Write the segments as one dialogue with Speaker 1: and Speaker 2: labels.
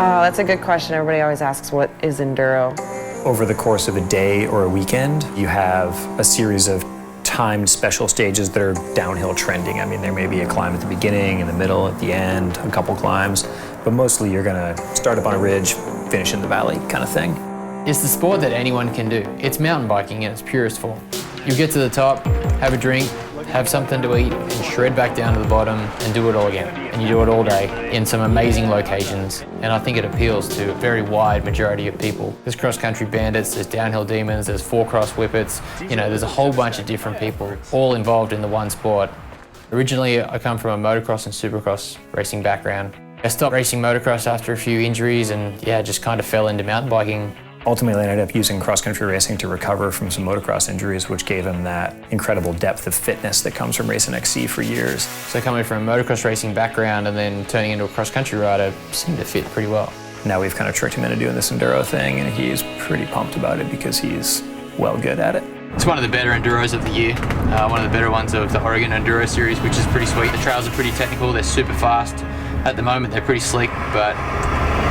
Speaker 1: Oh, that's a good question. Everybody always asks, what is enduro?
Speaker 2: Over the course of a day or a weekend, you have a series of timed special stages that are downhill trending. I mean, there may be a climb at the beginning, in the middle, at the end, a couple climbs, but mostly you're gonna start up on a ridge, finish in the valley kind of thing.
Speaker 3: It's the sport that anyone can do. It's mountain biking in its purest form. You get to the top, have a drink, have something to eat, and shred back down to the bottom and do it all again. And you do it all day in some amazing locations. And I think it appeals to a very wide majority of people. There's cross-country bandits, there's downhill demons, there's four-cross whippets. You know, there's a whole bunch of different people all involved in the one sport. Originally, I come from a motocross and supercross racing background. I stopped racing motocross after a few injuries and yeah, just kind of fell into mountain biking.
Speaker 2: Ultimately, I ended up using cross-country racing to recover from some motocross injuries, which gave him that incredible depth of fitness that comes from racing XC for years.
Speaker 3: So coming from a motocross racing background and then turning into a cross-country rider seemed to fit pretty well.
Speaker 2: Now we've kind of tricked him into doing this enduro thing, and he's pretty pumped about it because he's well good at it.
Speaker 3: It's one of the better enduros of the year, one of the better ones of the Oregon Enduro Series, which is pretty sweet. The trails are pretty technical, they're super fast. At the moment, they're pretty slick, but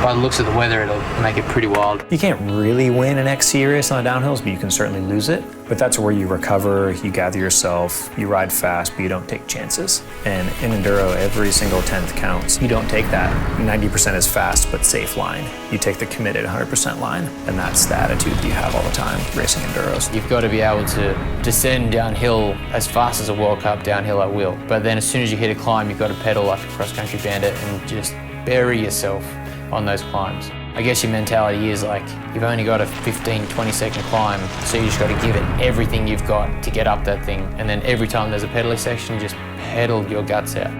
Speaker 3: by the looks of the weather, it'll make it pretty wild.
Speaker 2: You can't really win an XC race on the downhills, but you can certainly lose it. But that's where you recover, you gather yourself, you ride fast, but you don't take chances. And in enduro, every single 10th counts. You don't take that 90% is fast but safe line. You take the committed 100% line, and that's the attitude you have all the time racing enduros.
Speaker 3: You've got to be able to descend downhill as fast as a World Cup downhill at will. But then as soon as you hit a climb, you've got to pedal like a cross-country bandit and just bury yourself on those climbs. I guess your mentality is like, you've only got a 15, 20-second climb, so you just got to give it everything you've got to get up that thing. And then every time there's a pedaling section, you just pedal your guts out.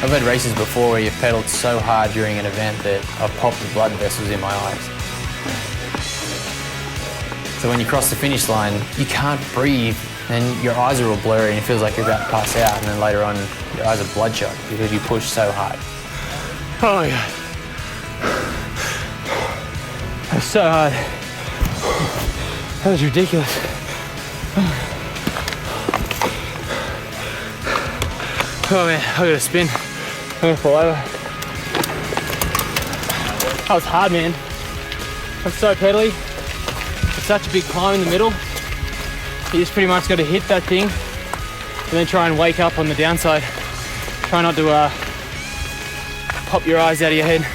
Speaker 3: I've had races before where you've pedaled so hard during an event that I've popped the blood vessels in my eyes. So when you cross the finish line, you can't breathe and your eyes are all blurry and it feels like you're about to pass out, and then later on your eyes are bloodshot because you push so hard.
Speaker 4: Oh my God. That was so hard. That was ridiculous. Oh man, I gotta spin. I'm gonna fall over. That was hard, man. I'm so pedally. It's such a big climb in the middle. You just pretty much got to hit that thing and then try and wake up on the downside. Try not to pop your eyes out of your head.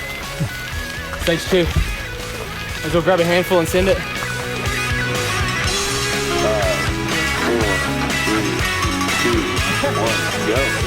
Speaker 4: Stage 2. Might as well grab a handful and send it.
Speaker 5: 5, 4, 3, 2, 1, go.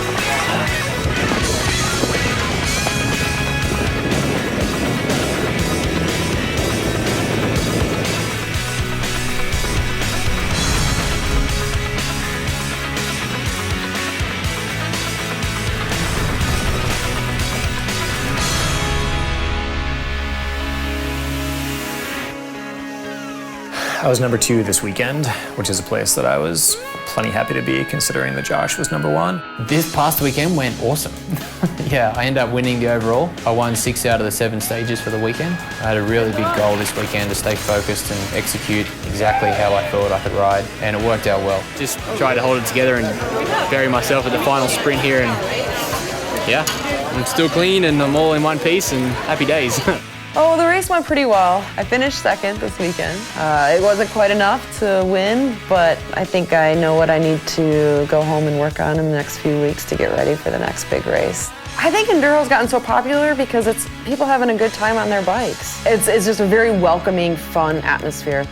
Speaker 2: I was number 2 this weekend, which is a place that I was plenty happy to be, considering that Josh was number 1.
Speaker 3: This past weekend went awesome. Yeah, I ended up winning the overall. I won 6 out of the 7 stages for the weekend. I had a really big goal this weekend to stay focused and execute exactly how I thought I could ride, and it worked out well.
Speaker 4: Just tried to hold it together and bury myself at the final sprint here, and yeah, I'm still clean and I'm all in one piece and happy days.
Speaker 1: Oh, the race went pretty well. I finished second this weekend. It wasn't quite enough to win, but I think I know what I need to go home and work on in the next few weeks to get ready for the next big race. I think enduro's gotten so popular because it's people having a good time on their bikes. It's just a very welcoming, fun atmosphere.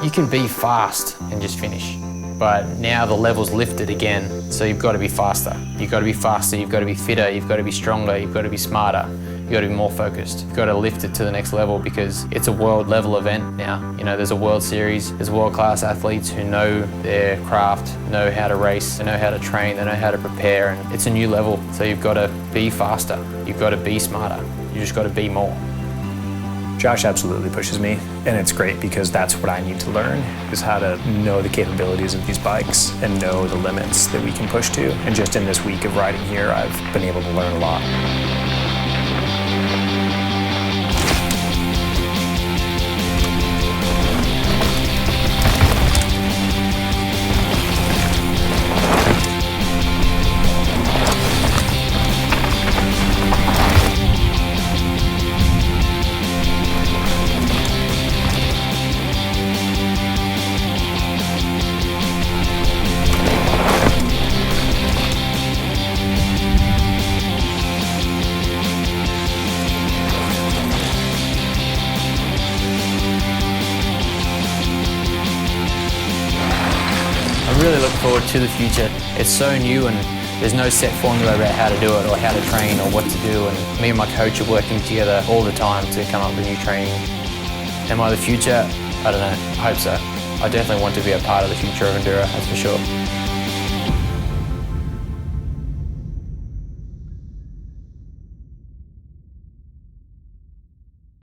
Speaker 3: You can be fast and just finish. But now the level's lifted again, so you've got to be faster. You've got to be faster, you've got to be fitter, you've got to be stronger, you've got to be smarter, you've got to be more focused. You've got to lift it to the next level because it's a world level event now. You know, there's a World Series, there's world-class athletes who know their craft, know how to race, they know how to train, they know how to prepare, and it's a new level. So you've got to be faster, you've got to be smarter, you just got to be more.
Speaker 2: Josh absolutely pushes me, and it's great because that's what I need to learn, is how to know the capabilities of these bikes and know the limits that we can push to. And just in this week of riding here, I've been able to learn a lot.
Speaker 3: I really look forward to the future. It's so new and there's no set formula about how to do it or how to train or what to do, and me and my coach are working together all the time to come up with new training. Am I the future? I don't know. I hope so. I definitely want to be a part of the future of Enduro, that's for sure.